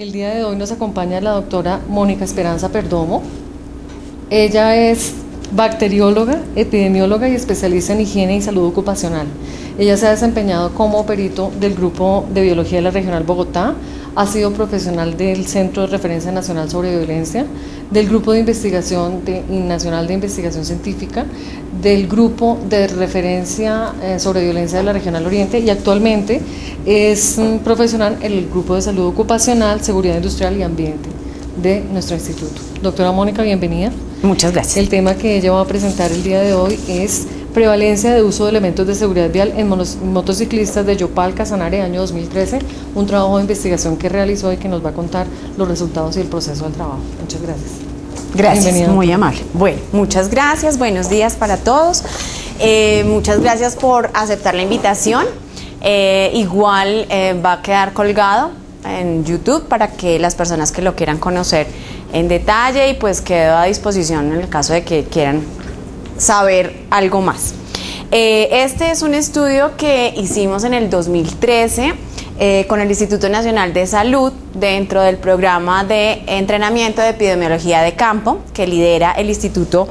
El día de hoy nos acompaña la doctora Mónica Esperanza Perdomo. Ella es bacterióloga, epidemióloga y especialista en higiene y salud ocupacional. Ella se ha desempeñado como perito del Grupo de Biología de la Regional Bogotá, ha sido profesional del Centro de Referencia Nacional sobre Violencia, del Grupo de Investigación Nacional de Investigación Científica, del Grupo de Referencia sobre Violencia de la Regional Oriente y actualmente es profesional en el Grupo de Salud Ocupacional, Seguridad Industrial y Ambiente de nuestro instituto. Doctora Mónica, bienvenida. Muchas gracias. El tema que ella va a presentar el día de hoy es prevalencia de uso de elementos de seguridad vial en motociclistas de Yopal, Casanare, año 2013, un trabajo de investigación que realizó y que nos va a contar los resultados y el proceso del trabajo. Muchas gracias. Gracias, bienvenida. Muy amable. Bueno, muchas gracias, buenos días para todos. Muchas gracias por aceptar la invitación. Igual va a quedar colgado en YouTube para que las personas que lo quieran conocer en detalle y pues quedo a disposición en el caso de que quieran saber algo más. Este es un estudio que hicimos en el 2013 con el Instituto Nacional de Salud dentro del programa de entrenamiento de epidemiología de campo que lidera el Instituto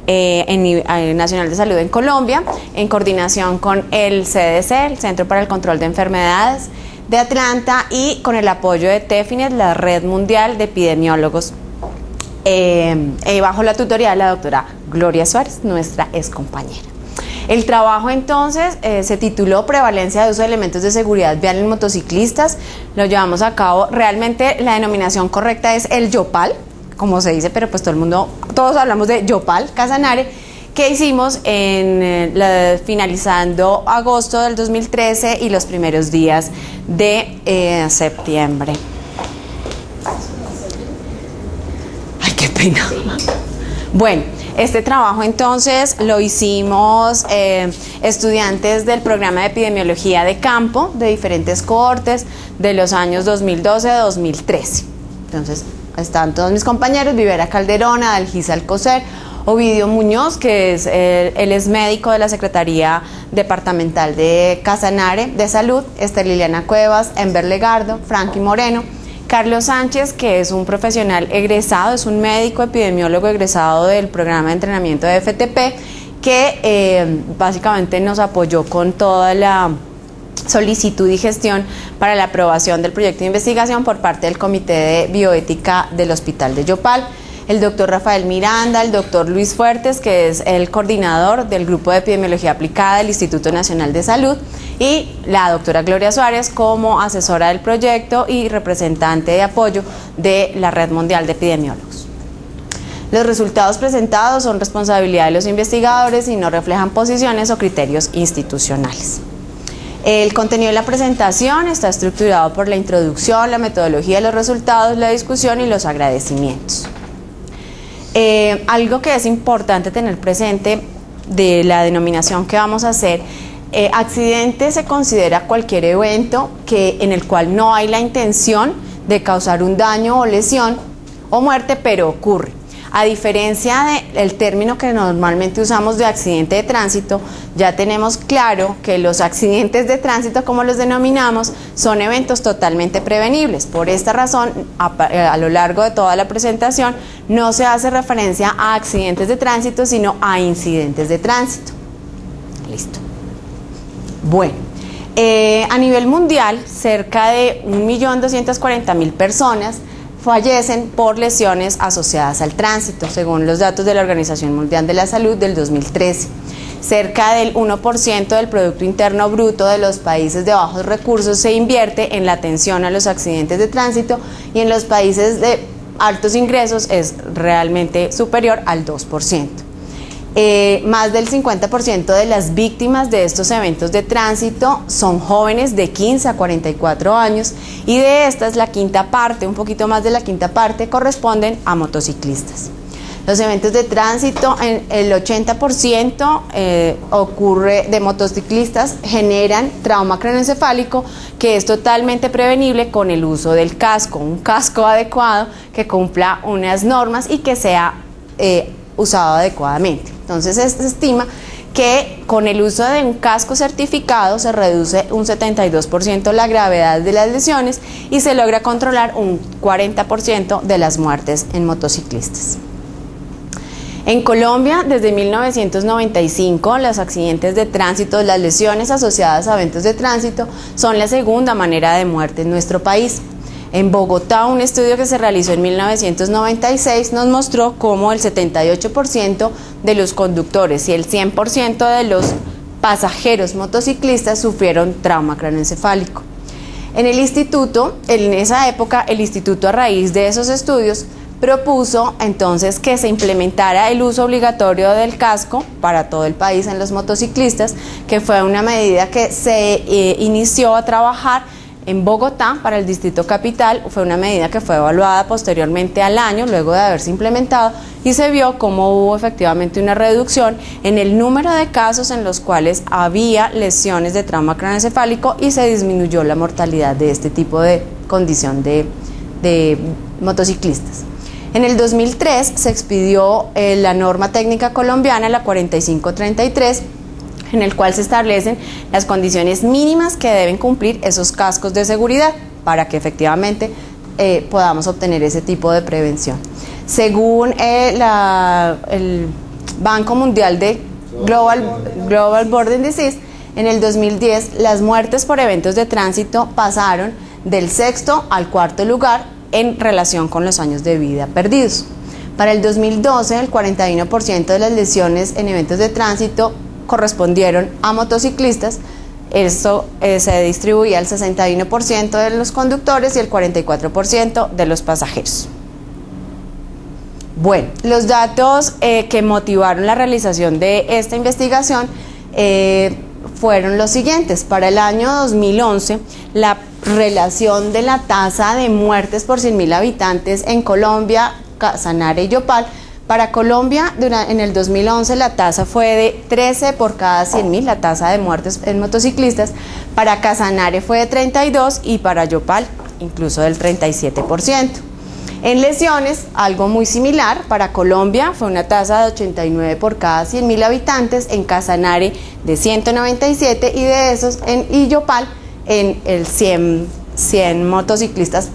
Nacional de Salud en Colombia, en coordinación con el CDC, el Centro para el Control de Enfermedades de Atlanta, y con el apoyo de TEFINET, la Red Mundial de Epidemiólogos, bajo la tutoría de la doctora Gloria Suárez, nuestra ex compañera. El trabajo entonces se tituló Prevalencia de uso de elementos de seguridad vial en motociclistas. Lo llevamos a cabo, realmente la denominación correcta es el Yopal, como se dice, pero pues todos hablamos de Yopal, Casanare, que hicimos finalizando agosto del 2013 y los primeros días de septiembre. Ay, qué pena. Bueno, este trabajo entonces lo hicimos estudiantes del programa de epidemiología de campo de diferentes cohortes de los años 2012 a 2013. Entonces están todos mis compañeros: Vivera Calderón, Adalgisa Alcocer, Ovidio Muñoz, que es él es médico de la Secretaría Departamental de Casanare de Salud, Liliana Cuevas, Enver Legardo, Frankie Moreno, Carlos Sánchez, que es un profesional egresado, es un médico epidemiólogo egresado del programa de entrenamiento de FTP, que básicamente nos apoyó con toda la solicitud y gestión para la aprobación del proyecto de investigación por parte del Comité de Bioética del Hospital de Yopal. El doctor Rafael Miranda, el doctor Luis Fuertes, que es el coordinador del Grupo de Epidemiología Aplicada del Instituto Nacional de Salud, y la doctora Gloria Suárez como asesora del proyecto y representante de apoyo de la Red Mundial de Epidemiólogos. Los resultados presentados son responsabilidad de los investigadores y no reflejan posiciones o criterios institucionales. El contenido de la presentación está estructurado por la introducción, la metodología de los resultados, la discusión y los agradecimientos. Algo que es importante tener presente de la denominación que vamos a hacer: accidente se considera cualquier evento en el cual no hay la intención de causar un daño o lesión o muerte, pero ocurre. A diferencia del término que normalmente usamos de accidente de tránsito, ya tenemos claro que los accidentes de tránsito, como los denominamos, son eventos totalmente prevenibles. Por esta razón, a lo largo de toda la presentación, no se hace referencia a accidentes de tránsito, sino a incidentes de tránsito. Listo. Bueno, a nivel mundial, cerca de 1.240.000 personas fallecen por lesiones asociadas al tránsito, según los datos de la Organización Mundial de la Salud del 2013. Cerca del 1% del Producto Interno Bruto de los países de bajos recursos se invierte en la atención a los accidentes de tránsito, y en los países de altos ingresos es realmente superior al 2%. Más del 50% de las víctimas de estos eventos de tránsito son jóvenes de 15 a 44 años, y de estas la quinta parte, un poquito más de la quinta parte, corresponden a motociclistas. Los eventos de tránsito, el 80% ocurre de motociclistas, generan trauma craneoencefálico, que es totalmente prevenible con el uso del casco, un casco adecuado que cumpla unas normas y que sea usado adecuadamente. Entonces se estima que con el uso de un casco certificado se reduce un 72% la gravedad de las lesiones y se logra controlar un 40% de las muertes en motociclistas. En Colombia, desde 1995, los accidentes de tránsito, las lesiones asociadas a eventos de tránsito, son la segunda manera de muerte en nuestro país. En Bogotá, un estudio que se realizó en 1996 nos mostró cómo el 78% de los conductores y el 100% de los pasajeros motociclistas sufrieron trauma craneoencefálico. En esa época, el instituto, a raíz de esos estudios, propuso entonces que se implementara el uso obligatorio del casco para todo el país en los motociclistas, que fue una medida que se inició a trabajar en Bogotá para el Distrito Capital. Fue una medida que fue evaluada posteriormente al año, luego de haberse implementado, y se vio cómo hubo efectivamente una reducción en el número de casos en los cuales había lesiones de trauma craneoencefálico y se disminuyó la mortalidad de este tipo de condición de motociclistas. En el 2003 se expidió la norma técnica colombiana, la 4533, en el cual se establecen las condiciones mínimas que deben cumplir esos cascos de seguridad para que efectivamente podamos obtener ese tipo de prevención. Según el Banco Mundial de Global Burden Disease, en el 2010 las muertes por eventos de tránsito pasaron del 6º al 4º lugar en relación con los años de vida perdidos. Para el 2012, el 41% de las lesiones en eventos de tránsito correspondieron a motociclistas. Esto se distribuía al 61% de los conductores y el 44% de los pasajeros. Bueno, los datos que motivaron la realización de esta investigación fueron los siguientes. Para el año 2011, la relación de la tasa de muertes por 100.000 habitantes en Colombia, Casanare y Yopal. Para Colombia, en el 2011, la tasa fue de 13 por cada 100.000, la tasa de muertes en motociclistas. Para Casanare fue de 32 y para Yopal incluso del 37%. En lesiones, algo muy similar. Para Colombia fue una tasa de 89 por cada 100.000 habitantes, en Casanare de 197 y de esos en Yopal en el 100 motociclistas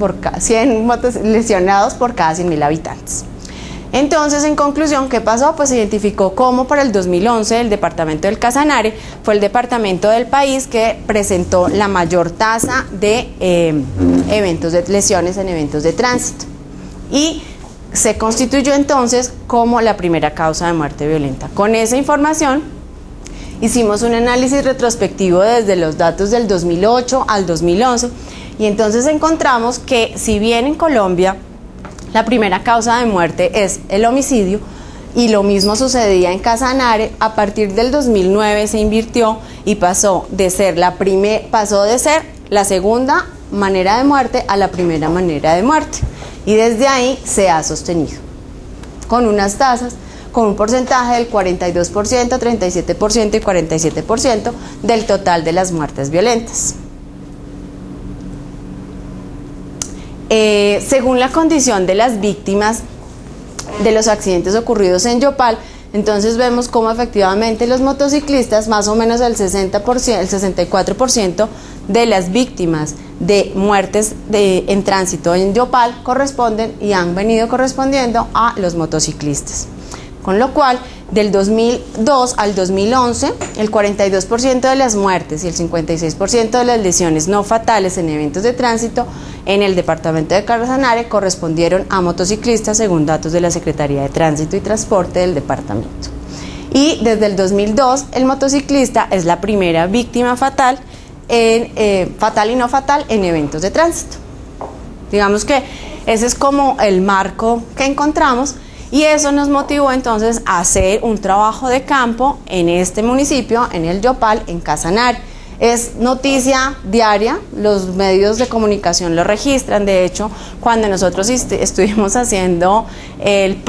lesionados por cada 100.000 habitantes. Entonces, en conclusión, ¿qué pasó? Pues se identificó cómo para el 2011 el departamento del Casanare fue el departamento del país que presentó la mayor tasa de lesiones en eventos de tránsito y se constituyó entonces como la primera causa de muerte violenta. Con esa información hicimos un análisis retrospectivo desde los datos del 2008 al 2011 y entonces encontramos que si bien en Colombia la primera causa de muerte es el homicidio y lo mismo sucedía en Casanare, a partir del 2009 se invirtió y pasó de ser la segunda manera de muerte a la primera manera de muerte y desde ahí se ha sostenido con unas tasas con un porcentaje del 42%, 37% y 47% del total de las muertes violentas. Según la condición de las víctimas de los accidentes ocurridos en Yopal, entonces vemos cómo efectivamente los motociclistas, más o menos el 64% de las víctimas de muertes en tránsito en Yopal corresponden y han venido correspondiendo a los motociclistas. Con lo cual, del 2002 al 2011, el 42% de las muertes y el 56% de las lesiones no fatales en eventos de tránsito en el departamento de Casanare correspondieron a motociclistas, según datos de la Secretaría de Tránsito y Transporte del departamento. Y desde el 2002, el motociclista es la primera víctima fatal y no fatal en eventos de tránsito. Digamos que ese es como el marco que encontramos. Y eso nos motivó entonces a hacer un trabajo de campo en este municipio, en el Yopal, en Casanare. Es noticia diaria, los medios de comunicación lo registran. De hecho, cuando nosotros estuvimos haciendo el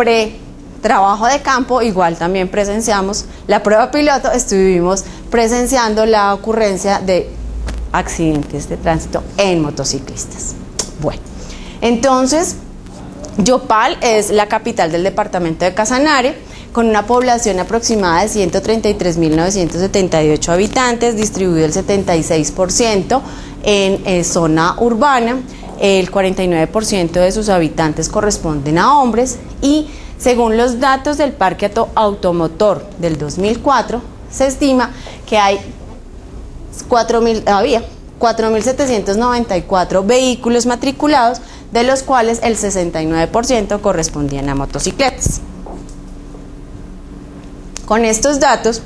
trabajo de campo, igual también presenciamos la prueba piloto, estuvimos presenciando la ocurrencia de accidentes de tránsito en motociclistas. Bueno, entonces Yopal es la capital del departamento de Casanare, con una población aproximada de 133.978 habitantes, distribuido el 76% en zona urbana, el 49% de sus habitantes corresponden a hombres y según los datos del parque automotor del 2004, se estima que había 4.794 vehículos matriculados, de los cuales el 69% correspondían a motocicletas. Con estos datos,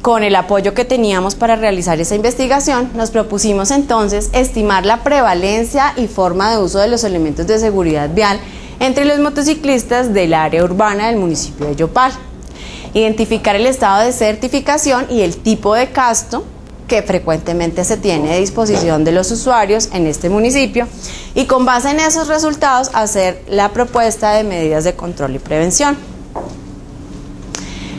con el apoyo que teníamos para realizar esa investigación, nos propusimos entonces estimar la prevalencia y forma de uso de los elementos de seguridad vial entre los motociclistas del área urbana del municipio de Yopal, identificar el estado de certificación y el tipo de casco que frecuentemente se tiene a disposición de los usuarios en este municipio y con base en esos resultados hacer la propuesta de medidas de control y prevención.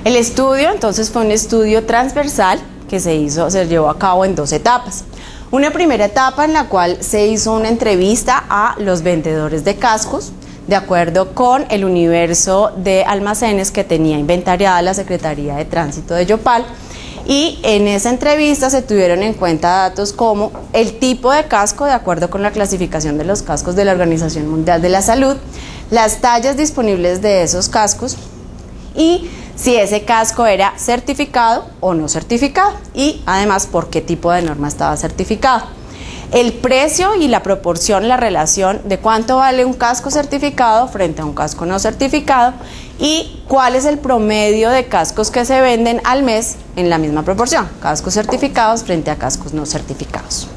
El estudio entonces fue un estudio transversal que se llevó a cabo en 2 etapas. Una primera etapa en la cual se hizo una entrevista a los vendedores de cascos de acuerdo con el universo de almacenes que tenía inventariada la Secretaría de Tránsito de Yopal. Y en esa entrevista se tuvieron en cuenta datos como el tipo de casco de acuerdo con la clasificación de los cascos de la Organización Mundial de la Salud, las tallas disponibles de esos cascos y si ese casco era certificado o no certificado y además por qué tipo de norma estaba certificado. El precio y la proporción, la relación de cuánto vale un casco certificado frente a un casco no certificado y cuál es el promedio de cascos que se venden al mes en la misma proporción, cascos certificados frente a cascos no certificados.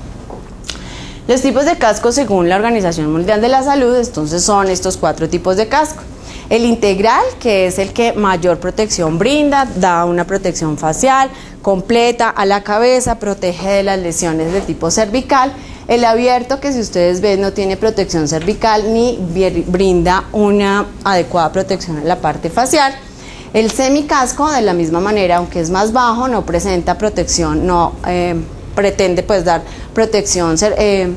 Los tipos de cascos según la Organización Mundial de la Salud entonces son estos 4 tipos de casco. El integral, que es el que mayor protección brinda, da una protección facial completa a la cabeza, protege de las lesiones de tipo cervical. El abierto, que si ustedes ven no tiene protección cervical ni brinda una adecuada protección en la parte facial. El semicasco, de la misma manera, aunque es más bajo, no presenta protección, pretende pues dar protección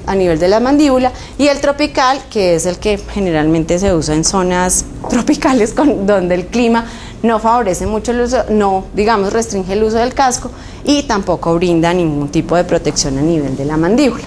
a nivel de la mandíbula, y el tropical, que es el que generalmente se usa en zonas tropicales donde el clima no favorece mucho el uso, no digamos restringe el uso del casco y tampoco brinda ningún tipo de protección a nivel de la mandíbula.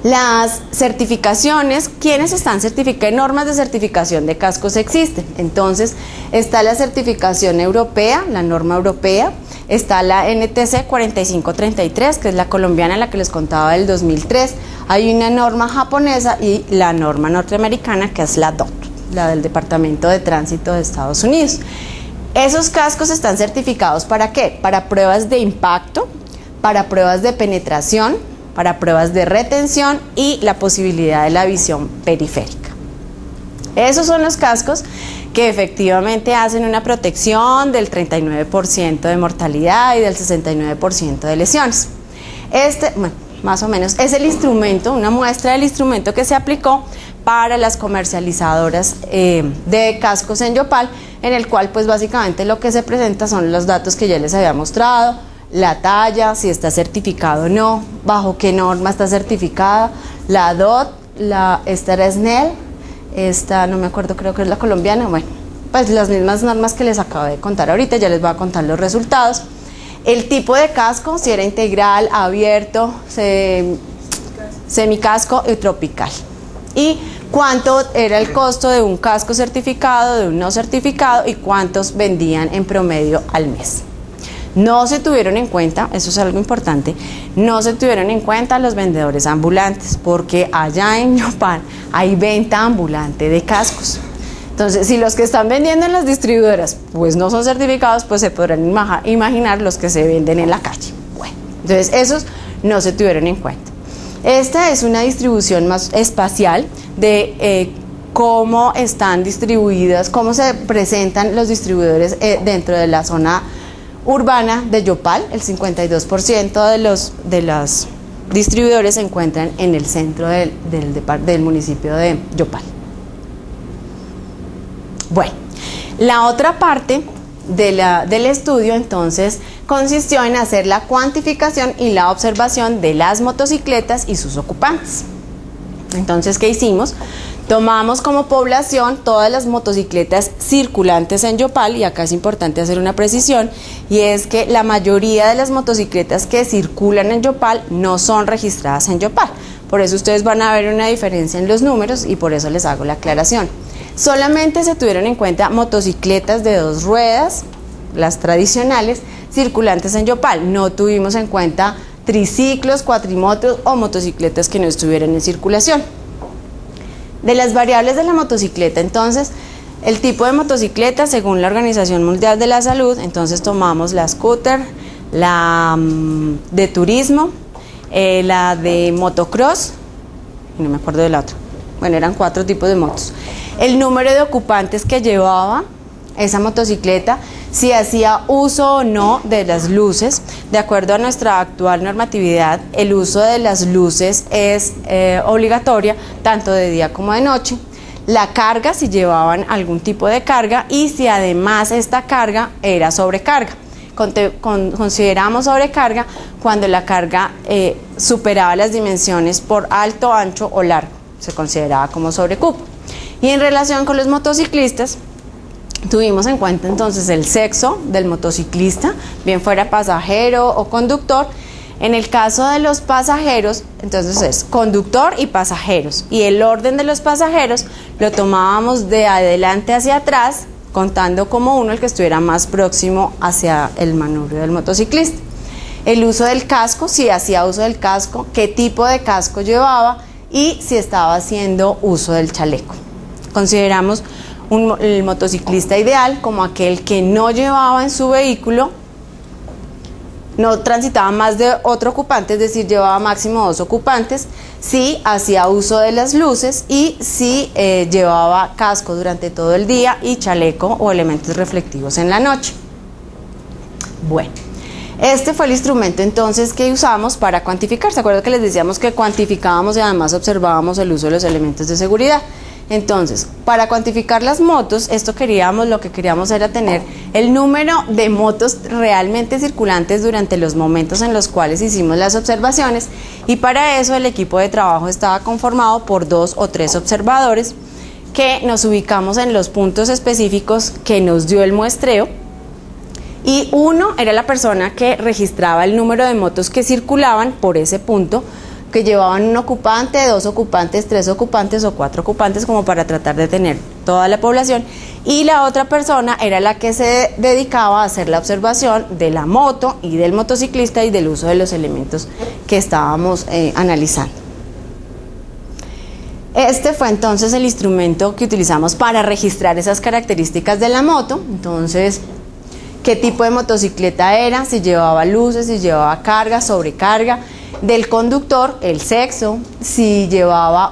Las certificaciones, ¿quiénes están certificados? ¿Qué normas de certificación de cascos existen? Entonces está la certificación europea, la norma europea, está la NTC 4533, que es la colombiana, la que les contaba del 2003, hay una norma japonesa y la norma norteamericana, que es la DOT, la del Departamento de Tránsito de Estados Unidos. Esos cascos están certificados ¿para qué? Para pruebas de impacto, para pruebas de penetración, para pruebas de retención y la posibilidad de la visión periférica. Esos son los cascos que efectivamente hacen una protección del 39% de mortalidad y del 69% de lesiones. Bueno, más o menos es el instrumento, una muestra del instrumento que se aplicó para las comercializadoras de cascos en Yopal, en el cual pues básicamente lo que se presenta son los datos que ya les había mostrado, la talla, si está certificado o no, bajo qué norma está certificada, la DOT, esta era SNEL, esta no me acuerdo, creo que es la colombiana, bueno, pues las mismas normas que les acabo de contar ahorita, ya les voy a contar los resultados. El tipo de casco, si era integral, abierto, semicasco y tropical. Y cuánto era el costo de un casco certificado, de un no certificado y cuántos vendían en promedio al mes. No se tuvieron en cuenta, eso es algo importante, no se tuvieron en cuenta los vendedores ambulantes, porque allá en Yopal hay venta ambulante de cascos. Entonces, si los que están vendiendo en las distribuidoras pues no son certificados, pues se podrán imaginar los que se venden en la calle. Bueno, entonces esos no se tuvieron en cuenta. Esta es una distribución más espacial de cómo están distribuidas, cómo se presentan los distribuidores dentro de la zona urbana de Yopal. El 52% de los distribuidores se encuentran en el centro del municipio de Yopal. Bueno, la otra parte del estudio entonces consistió en hacer la cuantificación y la observación de las motocicletas y sus ocupantes. Entonces, ¿qué hicimos? Tomamos como población todas las motocicletas circulantes en Yopal, y acá es importante hacer una precisión, y es que la mayoría de las motocicletas que circulan en Yopal no son registradas en Yopal. Por eso ustedes van a ver una diferencia en los números y por eso les hago la aclaración. Solamente se tuvieron en cuenta motocicletas de 2 ruedas, las tradicionales, circulantes en Yopal. No tuvimos en cuenta triciclos, cuatrimotos o motocicletas que no estuvieran en circulación. De las variables de la motocicleta, entonces, el tipo de motocicleta según la Organización Mundial de la Salud, entonces tomamos la scooter, la de turismo, la de motocross, y no me acuerdo de la otra. Bueno, eran 4 tipos de motos. El número de ocupantes que llevaba esa motocicleta, si hacía uso o no de las luces. De acuerdo a nuestra actual normatividad, el uso de las luces es obligatoria tanto de día como de noche. La carga, si llevaban algún tipo de carga, y si además esta carga era sobrecarga. Consideramos sobrecarga cuando la carga superaba las dimensiones por alto, ancho o largo. Se consideraba como sobrecupo. Y en relación con los motociclistas, tuvimos en cuenta entonces el sexo del motociclista, bien fuera pasajero o conductor. En el caso de los pasajeros, entonces es conductor y pasajeros, y el orden de los pasajeros lo tomábamos de adelante hacia atrás, contando como uno el que estuviera más próximo hacia el manubrio del motociclista. El uso del casco, si hacía uso del casco, qué tipo de casco llevaba y si estaba haciendo uso del chaleco. Consideramos el motociclista ideal como aquel que no llevaba en su vehículo, no transitaba más de otro ocupante, es decir, llevaba máximo 2 ocupantes, si hacía uso de las luces y si llevaba casco durante todo el día y chaleco o elementos reflectivos en la noche. Bueno, este fue el instrumento entonces que usamos para cuantificar. ¿Se acuerdan que les decíamos que cuantificábamos y además observábamos el uso de los elementos de seguridad? Entonces, para cuantificar las motos, lo que queríamos era tener el número de motos realmente circulantes durante los momentos en los cuales hicimos las observaciones, y para eso el equipo de trabajo estaba conformado por 2 o 3 observadores que nos ubicamos en los puntos específicos que nos dio el muestreo, y uno era la persona que registraba el número de motos que circulaban por ese punto, que llevaban un ocupante, 2 ocupantes, 3 ocupantes o 4 ocupantes, como para tratar de tener toda la población, y la otra persona era la que se dedicaba a hacer la observación de la moto y del motociclista y del uso de los elementos que estábamos analizando. Este fue entonces el instrumento que utilizamos para registrar esas características de la moto. Entonces, qué tipo de motocicleta era, si llevaba luces, si llevaba carga, sobrecarga, del conductor, el sexo, si estaba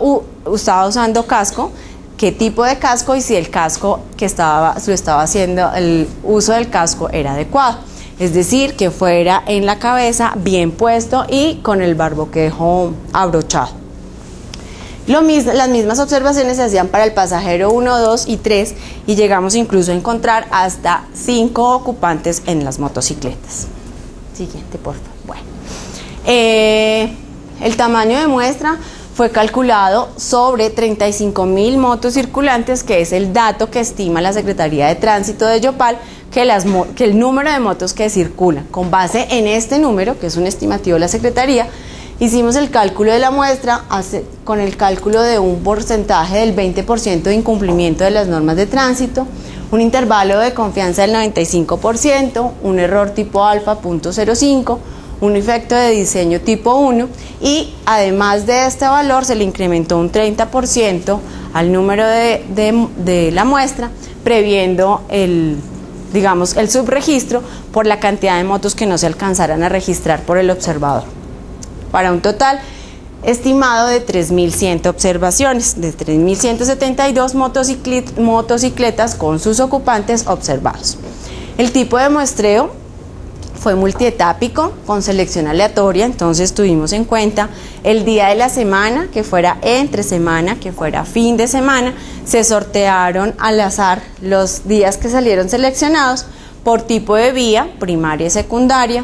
usando casco, qué tipo de casco, y si el casco que estaba haciendo, el uso del casco era adecuado, es decir, que fuera en la cabeza bien puesto y con el barboquejo abrochado. Las mismas observaciones se hacían para el pasajero 1, 2 y 3, y llegamos incluso a encontrar hasta 5 ocupantes en las motocicletas. Siguiente, por favor. Bueno. El tamaño de muestra fue calculado sobre 35.000 motos circulantes, que es el dato que estima la Secretaría de Tránsito de Yopal, que el número de motos que circulan. Con base en este número, que es un estimativo de la Secretaría, hicimos el cálculo de la muestra con el cálculo de un porcentaje del 20% de incumplimiento de las normas de tránsito, un intervalo de confianza del 95%, un error tipo alfa 0.05, un efecto de diseño tipo 1, y además de este valor se le incrementó un 30% al número de la muestra, previendo el subregistro por la cantidad de motos que no se alcanzaran a registrar por el observador, para un total estimado de 3.100 observaciones, de 3.172 motocicletas con sus ocupantes observados. El tipo de muestreo fue multietápico con selección aleatoria, entonces tuvimos en cuenta el día de la semana, que fuera entre semana, que fuera fin de semana. Se sortearon al azar los días que salieron seleccionados por tipo de vía, primaria y secundaria,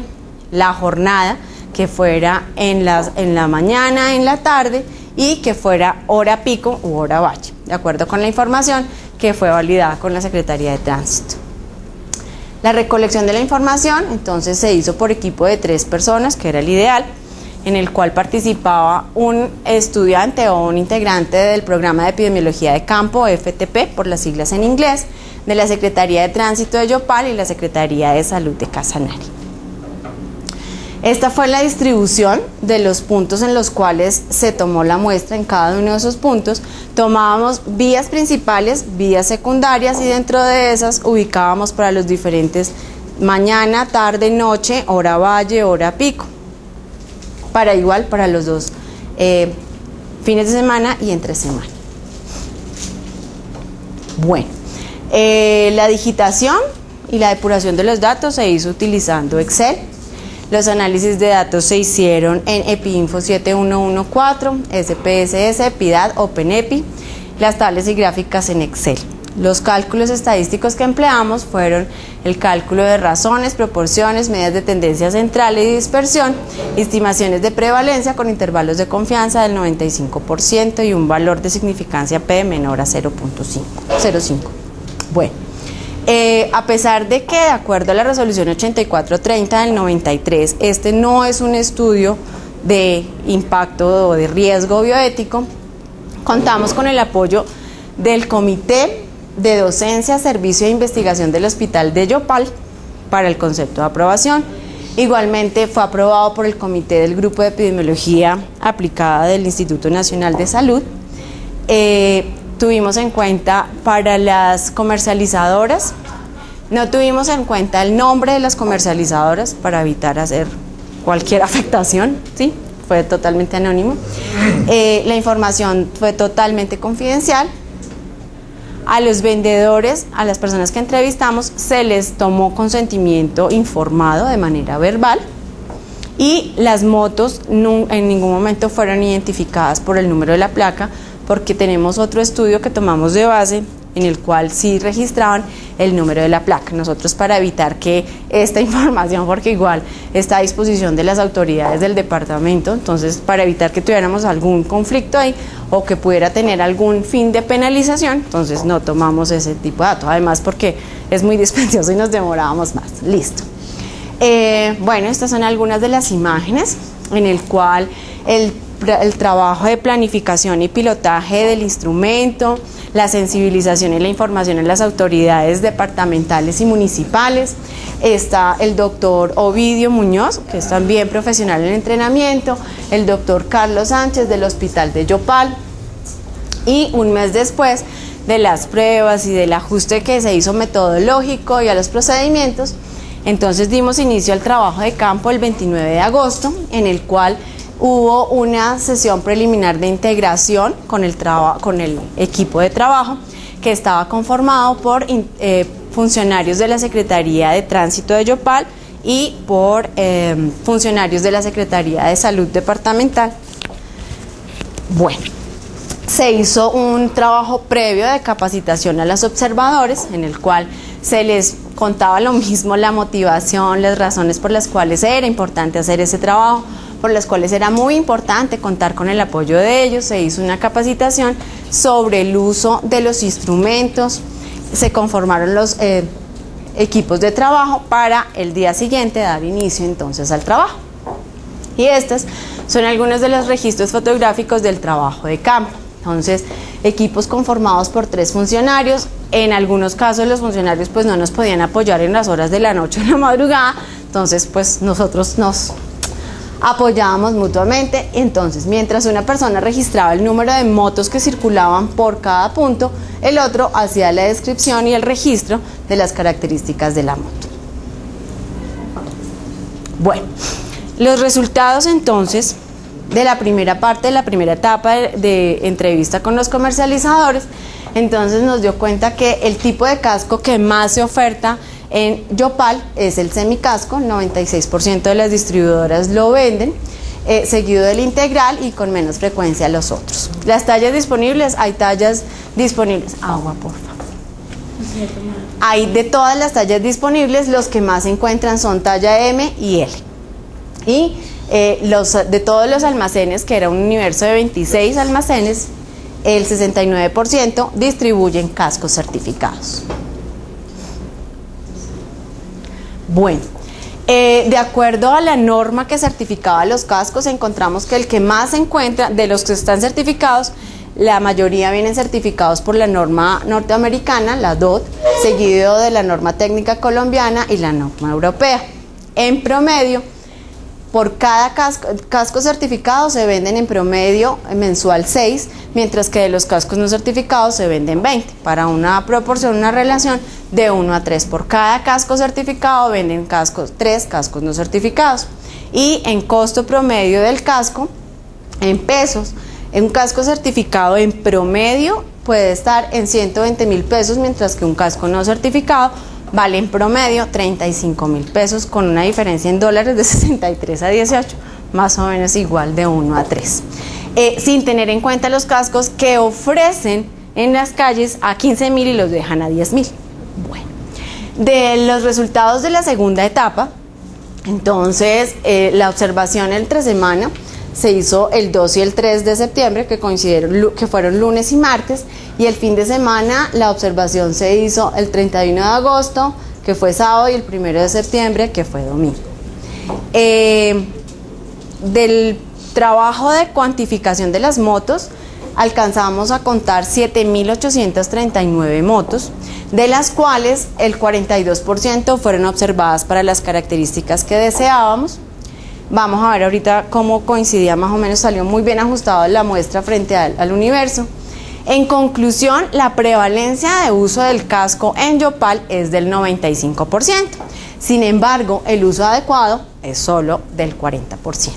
la jornada, que fuera en la mañana, en la tarde, y que fuera hora pico u hora valle. de acuerdo con la información que fue validada con la Secretaría de Tránsito. La recolección de la información entonces se hizo por equipo de 3 personas, que era el ideal, en el cual participaba un estudiante o un integrante del programa de epidemiología de campo, FTP, por las siglas en inglés, de la Secretaría de Tránsito de Yopal y la Secretaría de Salud de Casanare. Esta fue la distribución de los puntos en los cuales se tomó la muestra. En cada uno de esos puntos tomábamos vías principales, vías secundarias, y dentro de esas ubicábamos para los diferentes mañana, tarde, noche, hora valle, hora pico, para igual para los 2 fines de semana y entre semana. Bueno, la digitación y la depuración de los datos se hizo utilizando Excel. Los análisis de datos se hicieron en EpiInfo 7114, SPSS, PIDAD, OpenEpi, las tablas y gráficas en Excel. Los cálculos estadísticos que empleamos fueron el cálculo de razones, proporciones, medidas de tendencia central y dispersión, estimaciones de prevalencia con intervalos de confianza del 95% y un valor de significancia P menor a 0.05. Bueno. A pesar de que, de acuerdo a la resolución 8430 del 93, este no es un estudio de impacto o de riesgo bioético, contamos con el apoyo del Comité de Docencia, Servicio e Investigación del Hospital de Yopal para el concepto de aprobación. Igualmente fue aprobado por el Comité del Grupo de Epidemiología Aplicada del Instituto Nacional de Salud. Tuvimos en cuenta para las comercializadoras, no tuvimos en cuenta el nombre de las comercializadoras para evitar hacer cualquier afectación, ¿sí? Fue totalmente anónimo. La información fue totalmente confidencial. A los vendedores, a las personas que entrevistamos, se les tomó consentimiento informado de manera verbal, y las motos en ningún momento fueron identificadas por el número de la placa, porque tenemos otro estudio que tomamos de base en el cual sí registraban el número de la placa. Nosotros, para evitar que esta información, porque igual está a disposición de las autoridades del departamento, entonces para evitar que tuviéramos algún conflicto ahí o que pudiera tener algún fin de penalización, entonces no tomamos ese tipo de datos, además porque es muy dispendioso y nos demorábamos más. Listo. Bueno, estas son algunas de las imágenes en el cual el trabajo de planificación y pilotaje del instrumento, la sensibilización y la información en las autoridades departamentales y municipales. Está el doctor Ovidio Muñoz, que es también profesional en entrenamiento, el doctor Carlos Sánchez del Hospital de Yopal, y un mes después de las pruebas y del ajuste que se hizo metodológico y a los procedimientos, entonces dimos inicio al trabajo de campo el 29 de agosto, en el cual hubo una sesión preliminar de integración con el equipo de trabajo, que estaba conformado por funcionarios de la Secretaría de Tránsito de Yopal y por funcionarios de la Secretaría de Salud Departamental. Bueno, se hizo un trabajo previo de capacitación a los observadores, en el cual se les contaba lo mismo, la motivación, las razones por las cuales era importante hacer ese trabajo, por las cuales era muy importante contar con el apoyo de ellos. Se hizo una capacitación sobre el uso de los instrumentos, se conformaron los equipos de trabajo para el día siguiente dar inicio entonces al trabajo. Y estos son algunos de los registros fotográficos del trabajo de campo. Entonces, equipos conformados por 3 funcionarios. En algunos casos los funcionarios pues no nos podían apoyar en las horas de la noche o en la madrugada, entonces pues nosotros nos apoyábamos mutuamente. Entonces, mientras una persona registraba el número de motos que circulaban por cada punto, el otro hacía la descripción y el registro de las características de la moto. Bueno, los resultados entonces de la primera parte, de la primera etapa de entrevista con los comercializadores, entonces nos dio cuenta que el tipo de casco que más se oferta en Yopal es el semicasco. 96% de las distribuidoras lo venden, seguido del integral y con menos frecuencia los otros. Las tallas disponibles, hay tallas disponibles, agua por favor. Hay de todas las tallas disponibles, los que más se encuentran son talla M y L. Y de todos los almacenes, que era un universo de 26 almacenes, el 69% distribuyen cascos certificados. Bueno, de acuerdo a la norma que certificaba los cascos, encontramos que el que más se encuentra de los que están certificados, la mayoría vienen certificados por la norma norteamericana, la DOT, seguido de la norma técnica colombiana y la norma europea. En promedio, por cada casco certificado se venden en promedio mensual 6, mientras que de los cascos no certificados se venden 20, para una proporción, una relación de 1 a 3. Por cada casco certificado venden 3 cascos no certificados. Y en costo promedio del casco, en pesos, un casco certificado en promedio puede estar en 120.000 pesos, mientras que un casco no certificado vale en promedio 35.000 pesos, con una diferencia en dólares de 63 a 18, más o menos igual de 1 a 3. Sin tener en cuenta los cascos que ofrecen en las calles a 15.000 y los dejan a 10.000. Bueno, de los resultados de la segunda etapa, entonces la observación entre semana se hizo el 2 y el 3 de septiembre, que coincidieron, que fueron lunes y martes, y el fin de semana la observación se hizo el 31 de agosto, que fue sábado, y el 1 de septiembre, que fue domingo. Del trabajo de cuantificación de las motos, alcanzamos a contar 7.839 motos, de las cuales el 42% fueron observadas para las características que deseábamos. Vamos a ver ahorita cómo coincidía, más o menos salió muy bien ajustado la muestra frente al universo. En conclusión, la prevalencia de uso del casco en Yopal es del 95%. Sin embargo, el uso adecuado es solo del 40%.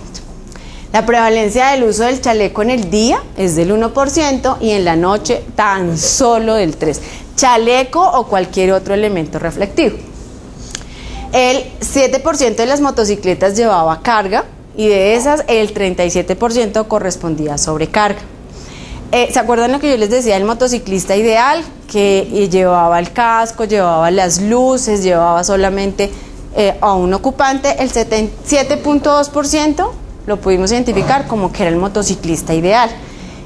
La prevalencia del uso del chaleco en el día es del 1% y en la noche tan solo del 3%. Chaleco o cualquier otro elemento reflectivo. El 7% de las motocicletas llevaba carga y de esas el 37% correspondía a sobrecarga. ¿Se acuerdan lo que yo les decía del motociclista ideal? Que llevaba el casco, llevaba las luces, llevaba solamente a un ocupante. El 7.2% lo pudimos identificar como que era el motociclista ideal.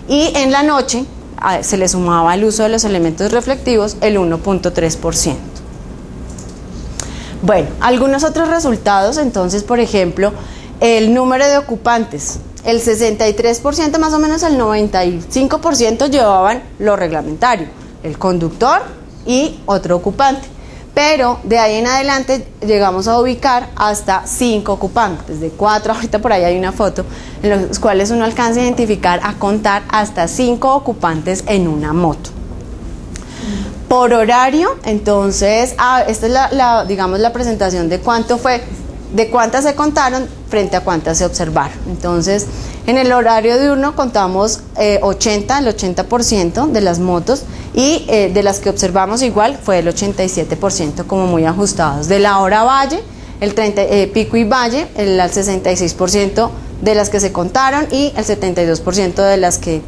Y en la noche se le sumaba el uso de los elementos reflectivos el 1.3%. Bueno, algunos otros resultados, entonces, por ejemplo, el número de ocupantes, el 63%, más o menos el 95% llevaban lo reglamentario, el conductor y otro ocupante, pero de ahí en adelante llegamos a ubicar hasta 5 ocupantes, de 4, ahorita por ahí hay una foto, en los cuales uno alcanza a identificar, a contar hasta 5 ocupantes en una moto. Por horario, entonces, esta es digamos, la presentación de cuánto fue, de cuántas se contaron frente a cuántas se observaron. Entonces, en el horario diurno contamos el 80% de las motos, y de las que observamos igual fue el 87%, como muy ajustados. De la hora valle, pico y valle, el 66% de las que se contaron y el 72% de las que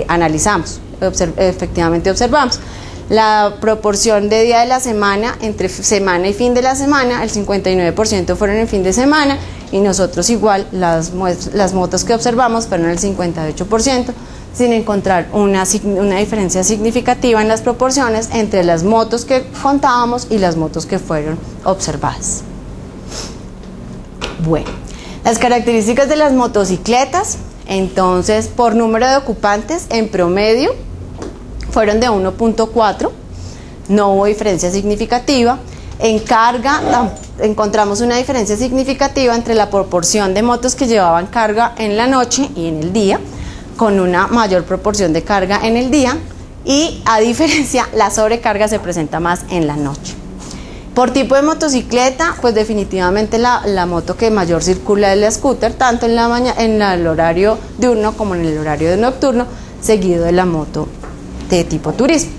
analizamos, efectivamente observamos. La proporción de día de la semana, entre semana y fin de la semana, el 59% fueron en fin de semana, y nosotros igual, las motos que observamos fueron el 58%, sin encontrar una diferencia significativa en las proporciones entre las motos que contábamos y las motos que fueron observadas. Bueno, las características de las motocicletas, entonces, por número de ocupantes, en promedio, fueron de 1.4, no hubo diferencia significativa. En carga encontramos una diferencia significativa entre la proporción de motos que llevaban carga en la noche y en el día, con una mayor proporción de carga en el día, y a diferencia, la sobrecarga se presenta más en la noche. Por tipo de motocicleta, pues definitivamente la moto que mayor circula es la scooter, tanto en el horario diurno como en el horario nocturno, seguido de la moto de tipo turismo.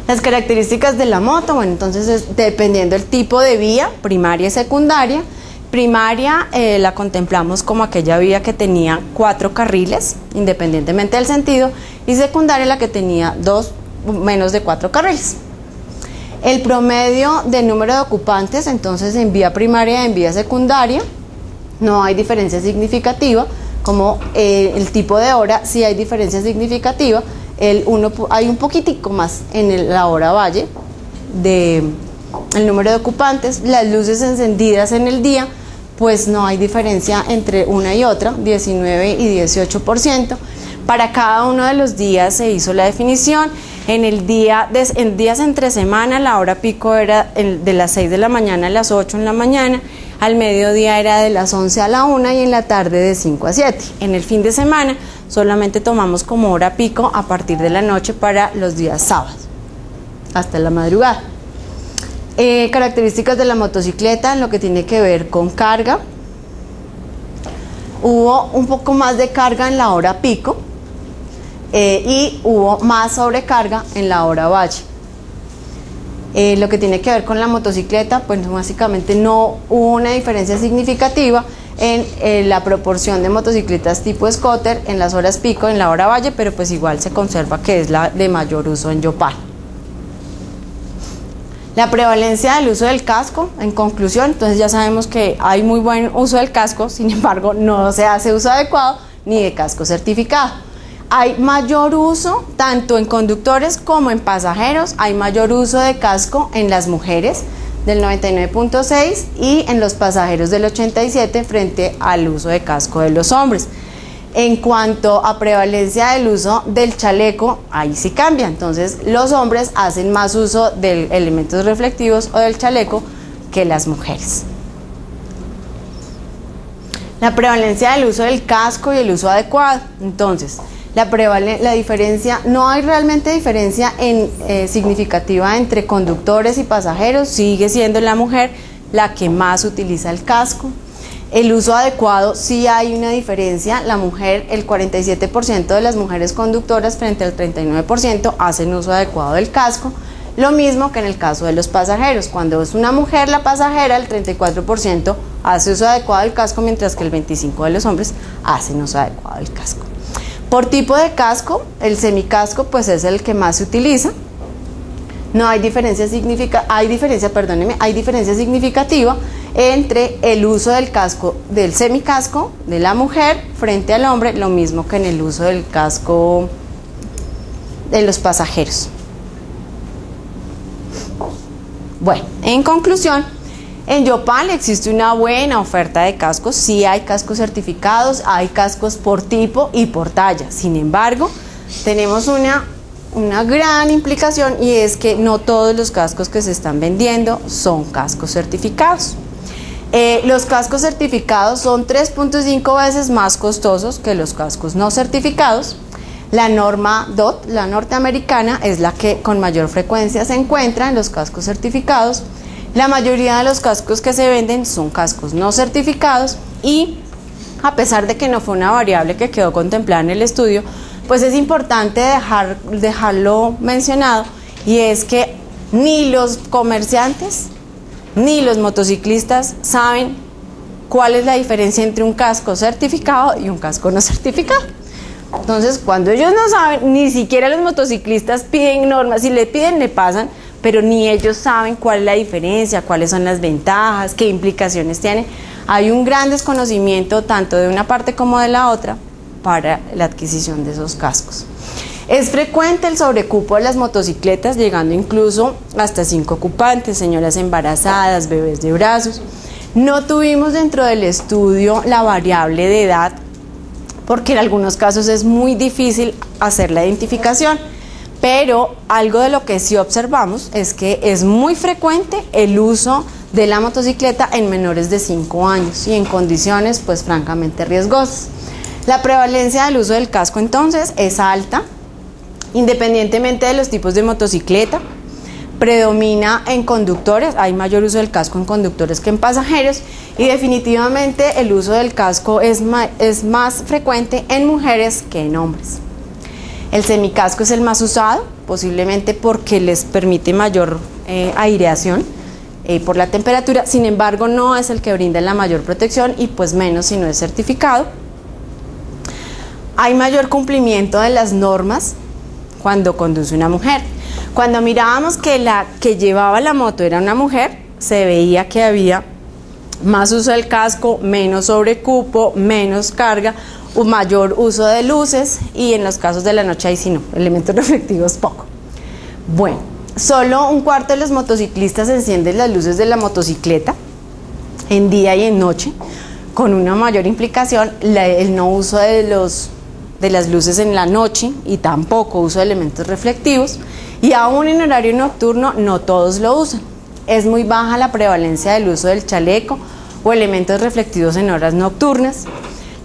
Las características de la moto, bueno, entonces dependiendo del tipo de vía, primaria y secundaria. Primaria la contemplamos como aquella vía que tenía 4 carriles, independientemente del sentido, y secundaria la que tenía menos de 4 carriles. El promedio de número de ocupantes, entonces en vía primaria y en vía secundaria, no hay diferencia significativa, como el tipo de hora sí hay diferencia significativa. Hay un poquitico más en la hora valle de el número de ocupantes. Las luces encendidas en el día, pues no hay diferencia entre una y otra, 19 y 18%. Para cada uno de los días se hizo la definición. En días entre semana la hora pico era de las 6 de la mañana a las 8 en la mañana, al mediodía era de las 11 a la 1 y en la tarde de 5 a 7. En el fin de semana solamente tomamos como hora pico a partir de la noche para los días sábados, hasta la madrugada. Características de la motocicleta en lo que tiene que ver con carga. Hubo un poco más de carga en la hora pico y hubo más sobrecarga en la hora valle. Lo que tiene que ver con la motocicleta, pues básicamente no hubo una diferencia significativa en la proporción de motocicletas tipo scooter en las horas pico en la hora valle, pero pues igual se conserva que es la de mayor uso en Yopal. La prevalencia del uso del casco, en conclusión, entonces ya sabemos que hay muy buen uso del casco, sin embargo no se hace uso adecuado ni de casco certificado. Hay mayor uso tanto en conductores como en pasajeros, hay mayor uso de casco en las mujeres del 99.6 y en los pasajeros del 87 frente al uso de casco de los hombres. En cuanto a prevalencia del uso del chaleco, ahí sí cambia, entonces los hombres hacen más uso de elementos reflectivos o del chaleco que las mujeres. La prevalencia del uso del casco y el uso adecuado, entonces la diferencia, no hay realmente diferencia significativa entre conductores y pasajeros, sigue siendo la mujer la que más utiliza el casco. El uso adecuado sí hay una diferencia, la mujer, el 47% de las mujeres conductoras frente al 39% hacen uso adecuado del casco, lo mismo que en el caso de los pasajeros, cuando es una mujer la pasajera, el 34% hace uso adecuado del casco, mientras que el 25% de los hombres hacen uso adecuado del casco. Por tipo de casco, el semicasco pues es el que más se utiliza. No hay diferencia significativa entre el uso del casco, del semicasco de la mujer frente al hombre, lo mismo que en el uso del casco de los pasajeros. Bueno, en conclusión, en Yopal existe una buena oferta de cascos, sí hay cascos certificados, hay cascos por tipo y por talla. Sin embargo, tenemos una gran implicación y es que no todos los cascos que se están vendiendo son cascos certificados. Los cascos certificados son 3.5 veces más costosos que los cascos no certificados. La norma DOT, la norteamericana, es la que con mayor frecuencia se encuentra en los cascos certificados. La mayoría de los cascos que se venden son cascos no certificados y a pesar de que no fue una variable que quedó contemplada en el estudio, pues es importante dejarlo mencionado, y es que ni los comerciantes ni los motociclistas saben cuál es la diferencia entre un casco certificado y un casco no certificado. Entonces, cuando ellos no saben, ni siquiera los motociclistas piden normas, si le piden le pasan, pero ni ellos saben cuál es la diferencia, cuáles son las ventajas, qué implicaciones tienen. Hay un gran desconocimiento tanto de una parte como de la otra para la adquisición de esos cascos. Es frecuente el sobrecupo de las motocicletas, llegando incluso hasta 5 ocupantes, señoras embarazadas, bebés de brazos. No tuvimos dentro del estudio la variable de edad, porque en algunos casos es muy difícil hacer la identificación, pero algo de lo que sí observamos es que es muy frecuente el uso de la motocicleta en menores de 5 años y en condiciones pues francamente riesgosas. La prevalencia del uso del casco entonces es alta, independientemente de los tipos de motocicleta. Predomina en conductores, hay mayor uso del casco en conductores que en pasajeros, y definitivamente el uso del casco es más frecuente en mujeres que en hombres. El semicasco es el más usado, posiblemente porque les permite mayor aireación por la temperatura, sin embargo no es el que brinda la mayor protección y pues menos si no es certificado. Hay mayor cumplimiento de las normas cuando conduce una mujer. Cuando mirábamos que la que llevaba la moto era una mujer, se veía que había más uso del casco, menos sobrecupo, menos carga, un mayor uso de luces y en los casos de la noche ahí sí no, elementos reflectivos poco. Bueno, solo un cuarto de los motociclistas encienden las luces de la motocicleta en día y en noche, con una mayor implicación el no uso de las luces en la noche y tampoco uso de elementos reflectivos, y aún en horario nocturno no todos lo usan. Es muy baja la prevalencia del uso del chaleco o elementos reflectivos en horas nocturnas.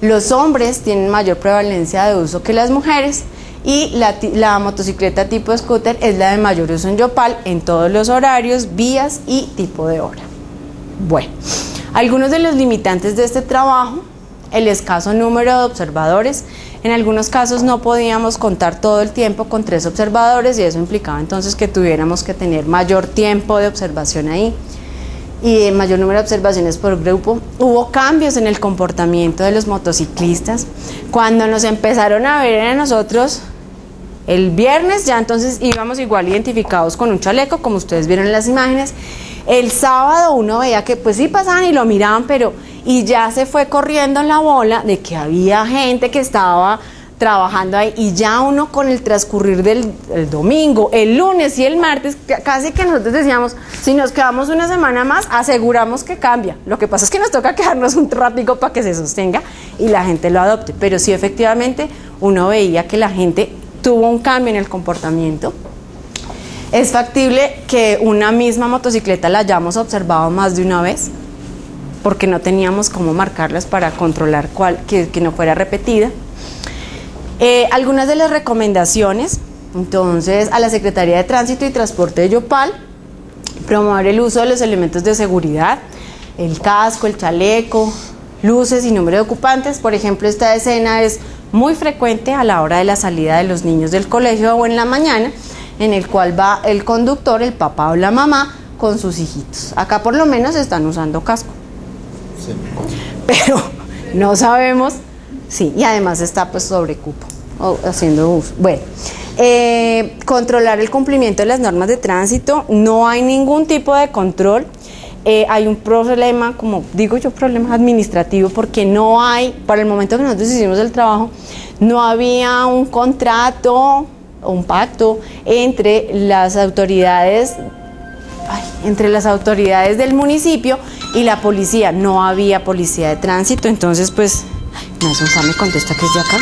Los hombres tienen mayor prevalencia de uso que las mujeres, y la motocicleta tipo scooter es la de mayor uso en Yopal en todos los horarios, vías y tipo de hora. Bueno, algunos de los limitantes de este trabajo: el escaso número de observadores. En algunos casos no podíamos contar todo el tiempo con 3 observadores y eso implicaba entonces que tuviéramos que tener mayor tiempo de observación ahí y mayor número de observaciones por grupo. Hubo cambios en el comportamiento de los motociclistas. Cuando nos empezaron a ver a nosotros el viernes, ya entonces íbamos igual identificados con un chaleco, como ustedes vieron en las imágenes. El sábado uno veía que pues sí pasaban y lo miraban, pero y ya se fue corriendo la bola de que había gente que estaba trabajando ahí, y ya uno con el transcurrir del domingo, el lunes y el martes, casi que nosotros decíamos, si nos quedamos una semana más, aseguramos que cambia. Lo que pasa es que nos toca quedarnos un ratico para que se sostenga y la gente lo adopte, pero sí efectivamente uno veía que la gente tuvo un cambio en el comportamiento. Es factible que una misma motocicleta la hayamos observado más de una vez, porque no teníamos cómo marcarlas para controlar que no fuera repetida. Algunas de las recomendaciones, entonces, a la Secretaría de Tránsito y Transporte de Yopal: promover el uso de los elementos de seguridad, el casco, el chaleco, luces y número de ocupantes. Por ejemplo, esta escena es muy frecuente a la hora de la salida de los niños del colegio o en la mañana, en el cual va el conductor, el papá o la mamá, con sus hijitos. Acá por lo menos están usando casco. Sí. Pero no sabemos, sí, y además está pues sobre cupo, o haciendo uso. Bueno, controlar el cumplimiento de las normas de tránsito. No hay ningún tipo de control. Hay un problema, como digo yo, problema administrativo, porque no hay, para el momento que nosotros hicimos el trabajo, no había un contrato o un pacto entre las autoridades del municipio y la policía. No había policía de tránsito, entonces pues, me contesta que es de acá.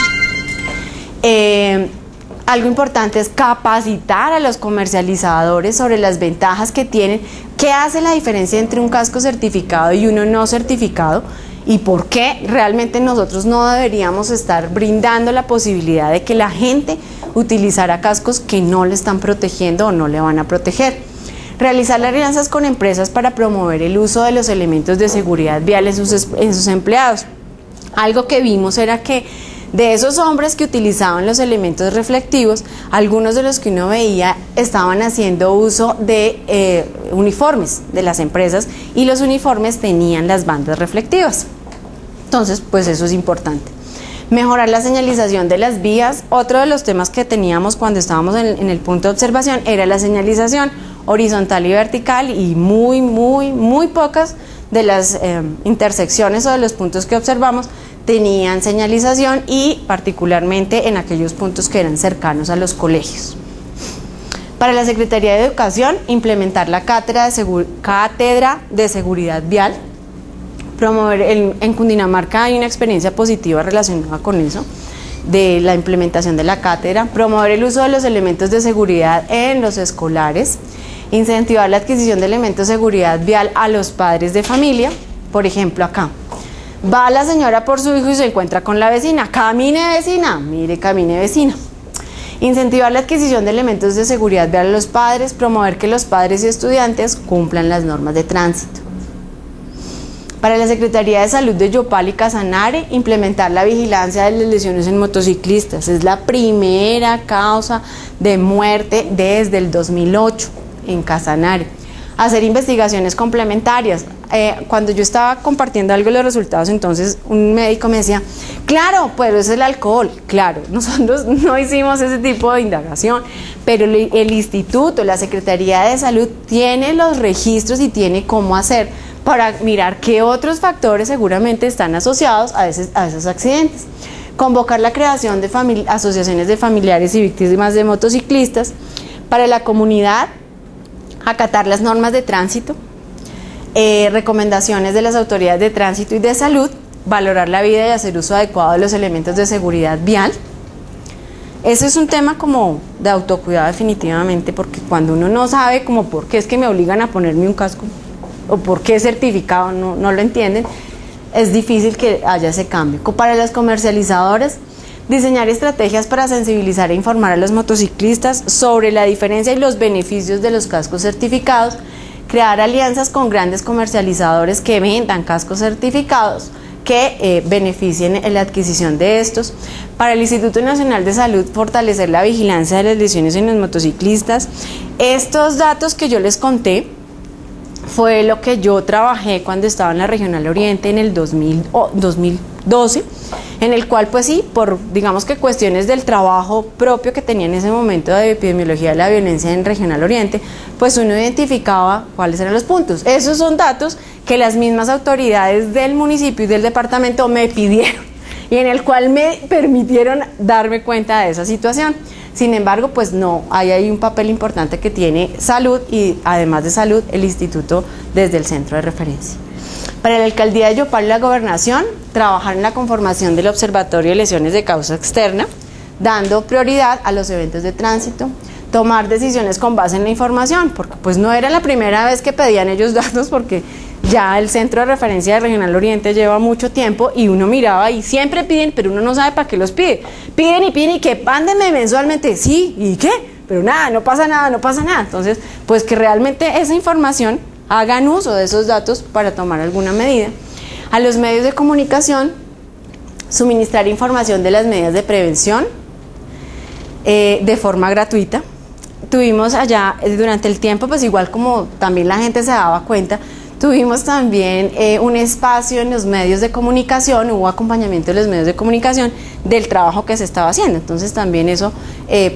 Algo importante es capacitar a los comercializadores sobre las ventajas que tienen. ¿Qué hace la diferencia entre un casco certificado y uno no certificado? ¿Y por qué realmente nosotros no deberíamos estar brindando la posibilidad de que la gente utilizara cascos que no le están protegiendo o no le van a proteger? Realizar alianzas con empresas para promover el uso de los elementos de seguridad vial en sus empleados. Algo que vimos era que de esos hombres que utilizaban los elementos reflectivos, algunos de los que uno veía estaban haciendo uso de uniformes de las empresas, y los uniformes tenían las bandas reflectivas. Entonces, pues eso es importante. Mejorar la señalización de las vías. Otro de los temas que teníamos cuando estábamos en el punto de observación era la señalización horizontal y vertical, y muy pocas de las intersecciones o de los puntos que observamos tenían señalización, y particularmente en aquellos puntos que eran cercanos a los colegios. Para la Secretaría de Educación, implementar la cátedra de seguridad vial. Promover, en Cundinamarca hay una experiencia positiva relacionada con eso, de la implementación de la cátedra. Promover el uso de los elementos de seguridad en los escolares. Incentivar la adquisición de elementos de seguridad vial a los padres de familia. Por ejemplo, acá va la señora por su hijo y se encuentra con la vecina. Camine, vecina, mire, camine, vecina. Incentivar la adquisición de elementos de seguridad vial a los padres. Promover que los padres y estudiantes cumplan las normas de tránsito. Para la Secretaría de Salud de Yopal y Casanare, implementar la vigilancia de las lesiones en motociclistas. Es la primera causa de muerte desde el 2008 en Casanare. Hacer investigaciones complementarias. Cuando yo estaba compartiendo algo de los resultados, entonces un médico me decía, claro, pero es el alcohol. Claro, nosotros no hicimos ese tipo de indagación, pero el instituto, la Secretaría de Salud tiene los registros y tiene cómo hacer para mirar qué otros factores seguramente están asociados a esos accidentes. convocar la creación de asociaciones de familiares y víctimas de motociclistas. Para la comunidad, acatar las normas de tránsito, recomendaciones de las autoridades de tránsito y de salud, valorar la vida y hacer uso adecuado de los elementos de seguridad vial. Ese es un tema como de autocuidado definitivamente, porque cuando uno no sabe como por qué es que me obligan a ponerme un casco o por qué es certificado, no lo entienden, es difícil que haya ese cambio. Para los comercializadores, diseñar estrategias para sensibilizar e informar a los motociclistas sobre la diferencia y los beneficios de los cascos certificados, crear alianzas con grandes comercializadores que vendan cascos certificados que beneficien en la adquisición de estos. Para el Instituto Nacional de Salud, fortalecer la vigilancia de las lesiones en los motociclistas. Estos datos que yo les conté fue lo que yo trabajé cuando estaba en la Regional Oriente en el 2012, en el cual pues sí, por digamos que cuestiones del trabajo propio que tenía en ese momento de epidemiología de la violencia en Regional Oriente, pues uno identificaba cuáles eran los puntos. Esos son datos que las mismas autoridades del municipio y del departamento me pidieron y en el cual me permitieron darme cuenta de esa situación. Sin embargo, pues no, hay ahí un papel importante que tiene salud y además de salud el instituto desde el centro de referencia. Para la alcaldía de Yopal y la gobernación, trabajar en la conformación del observatorio de lesiones de causa externa, dando prioridad a los eventos de tránsito, tomar decisiones con base en la información, porque pues no era la primera vez que pedían ellos datos, porque ya el centro de referencia de Regional Oriente lleva mucho tiempo y uno miraba y siempre piden, pero uno no sabe para qué los pide. Piden y que mándenme mensualmente, sí, ¿y qué? Pero nada, no pasa nada. Entonces, pues que realmente esa información hagan uso de esos datos para tomar alguna medida. A los medios de comunicación, suministrar información de las medidas de prevención de forma gratuita. Tuvimos allá durante el tiempo, pues igual como también la gente se daba cuenta, tuvimos también un espacio en los medios de comunicación, hubo acompañamiento de los medios de comunicación del trabajo que se estaba haciendo. Entonces también eso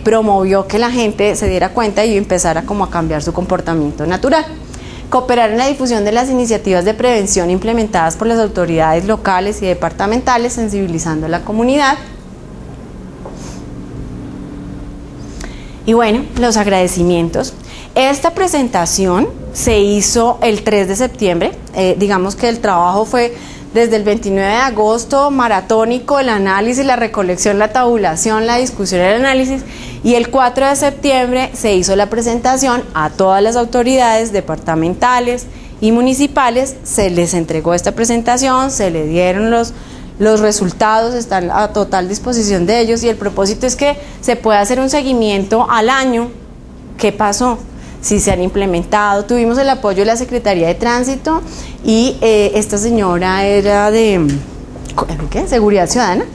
promovió que la gente se diera cuenta y empezara como a cambiar su comportamiento natural. Cooperar en la difusión de las iniciativas de prevención implementadas por las autoridades locales y departamentales, sensibilizando a la comunidad. Y bueno, los agradecimientos. Esta presentación se hizo el 3 de septiembre, digamos que el trabajo fue desde el 29 de agosto, maratónico, el análisis, la recolección, la tabulación, la discusión y el análisis, y el 4 de septiembre se hizo la presentación a todas las autoridades departamentales y municipales, se les entregó esta presentación, se le dieron los resultados, están a total disposición de ellos y el propósito es que se pueda hacer un seguimiento al año, qué pasó, si se han implementado. Tuvimos el apoyo de la Secretaría de Tránsito y esta señora era de Seguridad Ciudadana,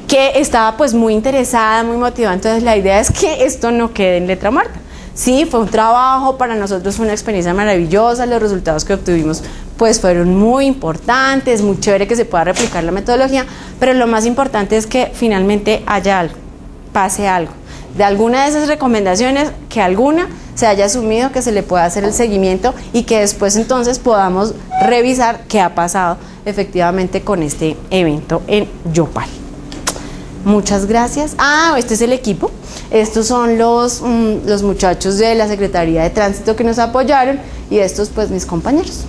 que estaba pues muy interesada, muy motivada. Entonces la idea es que esto no quede en letra muerta. Sí, fue un trabajo, para nosotros fue una experiencia maravillosa, los resultados que obtuvimos pues fueron muy importantes, muy chévere que se pueda replicar la metodología, pero lo más importante es que finalmente haya algo, pase algo. De alguna de esas recomendaciones, que alguna se haya asumido, que se le pueda hacer el seguimiento y que después entonces podamos revisar qué ha pasado efectivamente con este evento en Yopal. Muchas gracias. Este es el equipo. Estos son los muchachos de la Secretaría de Tránsito que nos apoyaron y estos pues mis compañeros.